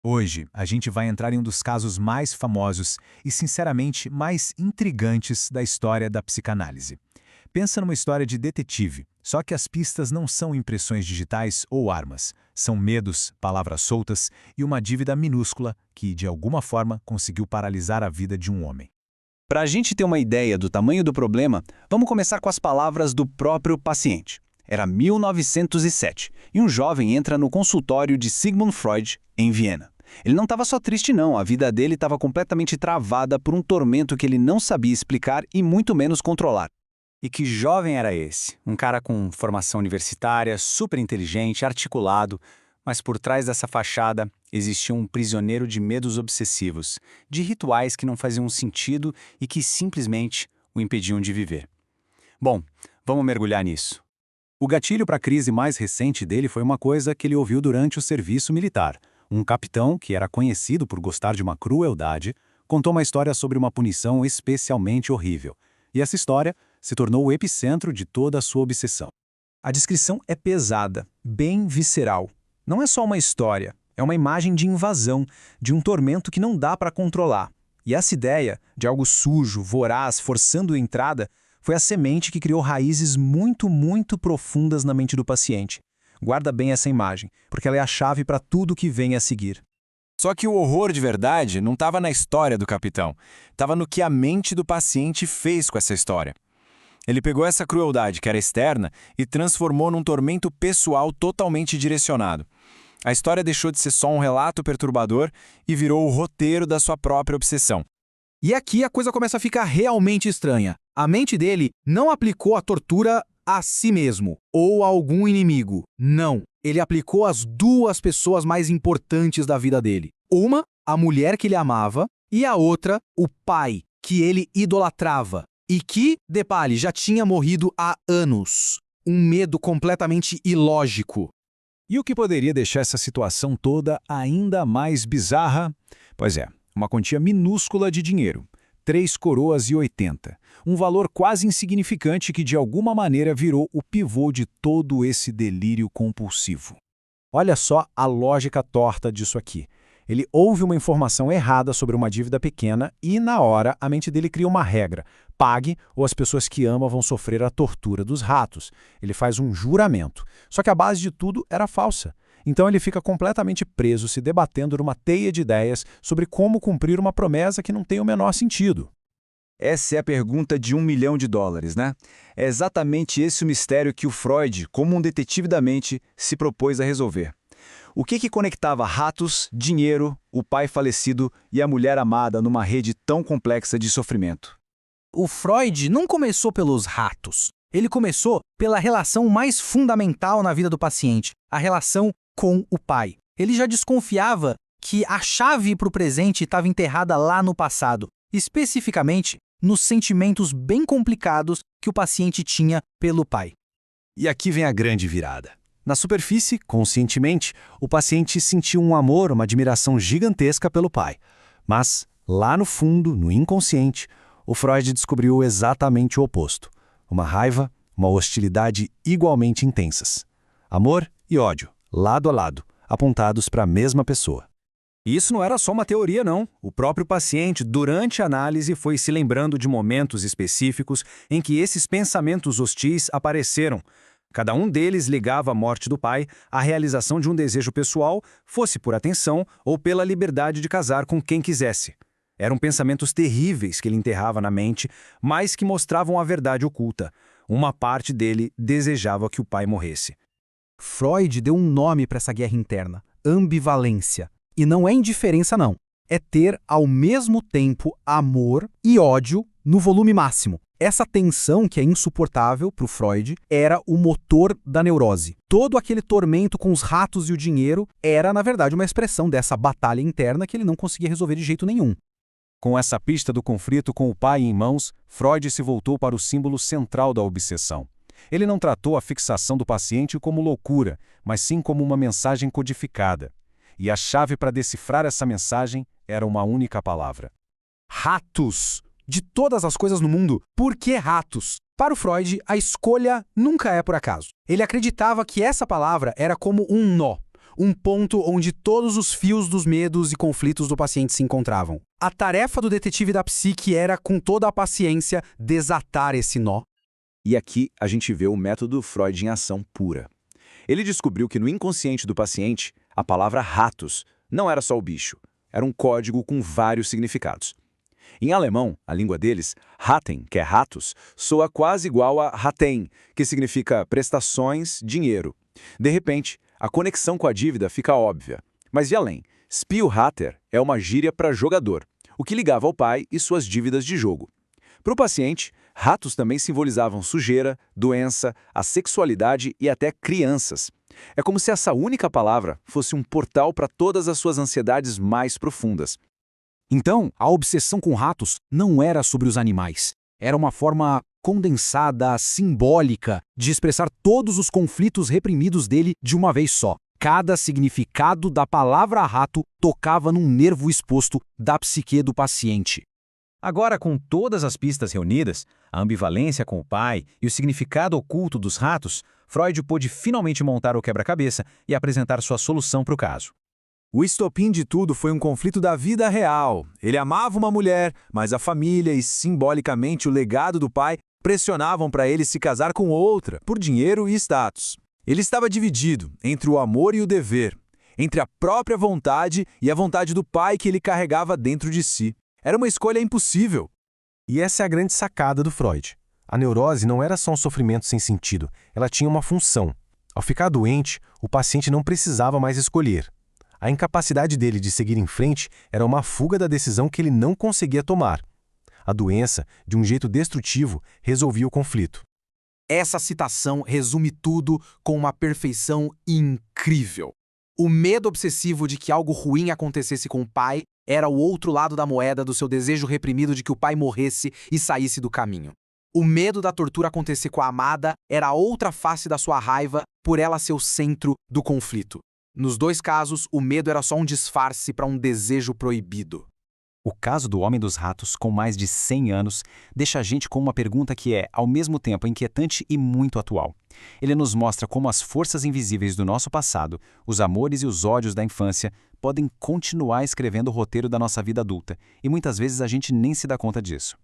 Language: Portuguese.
Hoje, a gente vai entrar em um dos casos mais famosos e, sinceramente, mais intrigantes da história da psicanálise. Pensa numa história de detetive, só que as pistas não são impressões digitais ou armas. São medos, palavras soltas e uma dívida minúscula que, de alguma forma, conseguiu paralisar a vida de um homem. Para a gente ter uma ideia do tamanho do problema, vamos começar com as palavras do próprio paciente. Era 1907 e um jovem entra no consultório de Sigmund Freud, em Viena. Ele não estava só triste não, a vida dele estava completamente travada por um tormento que ele não sabia explicar e muito menos controlar. E que jovem era esse? Um cara com formação universitária, super inteligente, articulado, mas por trás dessa fachada existia um prisioneiro de medos obsessivos, de rituais que não faziam sentido e que simplesmente o impediam de viver. Bom, vamos mergulhar nisso. O gatilho para a crise mais recente dele foi uma coisa que ele ouviu durante o serviço militar. Um capitão, que era conhecido por gostar de uma crueldade, contou uma história sobre uma punição especialmente horrível. E essa história se tornou o epicentro de toda a sua obsessão. A descrição é pesada, bem visceral. Não é só uma história, é uma imagem de invasão, de um tormento que não dá para controlar. E essa ideia de algo sujo, voraz, forçando a entrada, foi a semente que criou raízes muito, muito profundas na mente do paciente. Guarda bem essa imagem, porque ela é a chave para tudo que vem a seguir. Só que o horror de verdade não estava na história do capitão, estava no que a mente do paciente fez com essa história. Ele pegou essa crueldade que era externa e transformou num tormento pessoal totalmente direcionado. A história deixou de ser só um relato perturbador e virou o roteiro da sua própria obsessão. E aqui a coisa começa a ficar realmente estranha. A mente dele não aplicou a tortura a si mesmo ou a algum inimigo. Não. Ele aplicou às duas pessoas mais importantes da vida dele. Uma, a mulher que ele amava, e a outra, o pai, que ele idolatrava. E que, detalhe, já tinha morrido há anos. Um medo completamente ilógico. E o que poderia deixar essa situação toda ainda mais bizarra? Pois é, uma quantia minúscula de dinheiro. 3,80 coroas. Um valor quase insignificante que de alguma maneira virou o pivô de todo esse delírio compulsivo. Olha só a lógica torta disso aqui. Ele ouve uma informação errada sobre uma dívida pequena e, na hora, a mente dele cria uma regra. Pague ou as pessoas que ama vão sofrer a tortura dos ratos. Ele faz um juramento. Só que a base de tudo era falsa. Então ele fica completamente preso, se debatendo numa teia de ideias sobre como cumprir uma promessa que não tem o menor sentido. Essa é a pergunta de $1 milhão, né? É exatamente esse o mistério que o Freud, como um detetive da mente, se propôs a resolver. O que conectava ratos, dinheiro, o pai falecido e a mulher amada numa rede tão complexa de sofrimento? O Freud não começou pelos ratos. Ele começou pela relação mais fundamental na vida do paciente, a relação com o pai. Ele já desconfiava que a chave para o presente estava enterrada lá no passado, especificamente nos sentimentos bem complicados que o paciente tinha pelo pai. E aqui vem a grande virada. Na superfície, conscientemente, o paciente sentiu um amor, uma admiração gigantesca pelo pai. Mas, lá no fundo, no inconsciente, o Freud descobriu exatamente o oposto. Uma raiva, uma hostilidade igualmente intensas. Amor e ódio, lado a lado, apontados para a mesma pessoa. E isso não era só uma teoria, não. O próprio paciente, durante a análise, foi se lembrando de momentos específicos em que esses pensamentos hostis apareceram. Cada um deles ligava a morte do pai à realização de um desejo pessoal, fosse por atenção ou pela liberdade de casar com quem quisesse. Eram pensamentos terríveis que ele enterrava na mente, mas que mostravam a verdade oculta. Uma parte dele desejava que o pai morresse. Freud deu um nome para essa guerra interna, ambivalência. E não é indiferença, não. É ter, ao mesmo tempo, amor e ódio no volume máximo. Essa tensão, que é insuportável para o Freud, era o motor da neurose. Todo aquele tormento com os ratos e o dinheiro era, na verdade, uma expressão dessa batalha interna que ele não conseguia resolver de jeito nenhum. Com essa pista do conflito com o pai em mãos, Freud se voltou para o símbolo central da obsessão. Ele não tratou a fixação do paciente como loucura, mas sim como uma mensagem codificada. E a chave para decifrar essa mensagem era uma única palavra: Ratos! De todas as coisas no mundo, por que ratos? Para o Freud, a escolha nunca é por acaso. Ele acreditava que essa palavra era como um nó. um ponto onde todos os fios dos medos e conflitos do paciente se encontravam. A tarefa do detetive da psique era, com toda a paciência, desatar esse nó. E aqui a gente vê o método Freud em ação pura. Ele descobriu que no inconsciente do paciente, a palavra ratos não era só o bicho, era um código com vários significados. Em alemão, a língua deles, Raten, que é ratos, soa quase igual a Raten, que significa prestações, dinheiro. De repente, a conexão com a dívida fica óbvia. Mas e além? Spielrater é uma gíria para jogador, o que ligava ao pai e suas dívidas de jogo. Para o paciente, ratos também simbolizavam sujeira, doença, a sexualidade e até crianças. É como se essa única palavra fosse um portal para todas as suas ansiedades mais profundas. Então, a obsessão com ratos não era sobre os animais. Era uma forma condensada, simbólica, de expressar todos os conflitos reprimidos dele de uma vez só. Cada significado da palavra rato tocava num nervo exposto da psique do paciente. Agora, com todas as pistas reunidas, a ambivalência com o pai e o significado oculto dos ratos, Freud pôde finalmente montar o quebra-cabeça e apresentar sua solução para o caso. O estopim de tudo foi um conflito da vida real. Ele amava uma mulher, mas a família e, simbolicamente, o legado do pai pressionavam para ele se casar com outra, por dinheiro e status. Ele estava dividido entre o amor e o dever, entre a própria vontade e a vontade do pai que ele carregava dentro de si. Era uma escolha impossível. E essa é a grande sacada do Freud. A neurose não era só um sofrimento sem sentido, ela tinha uma função. Ao ficar doente, o paciente não precisava mais escolher. A incapacidade dele de seguir em frente era uma fuga da decisão que ele não conseguia tomar. A doença, de um jeito destrutivo, resolvia o conflito. Essa citação resume tudo com uma perfeição incrível. O medo obsessivo de que algo ruim acontecesse com o pai era o outro lado da moeda do seu desejo reprimido de que o pai morresse e saísse do caminho. O medo da tortura acontecer com a amada era a outra face da sua raiva por ela ser o centro do conflito. Nos dois casos, o medo era só um disfarce para um desejo proibido. O caso do Homem dos Ratos, com mais de 100 anos, deixa a gente com uma pergunta que é, ao mesmo tempo, inquietante e muito atual. Ele nos mostra como as forças invisíveis do nosso passado, os amores e os ódios da infância, podem continuar escrevendo o roteiro da nossa vida adulta, e muitas vezes a gente nem se dá conta disso.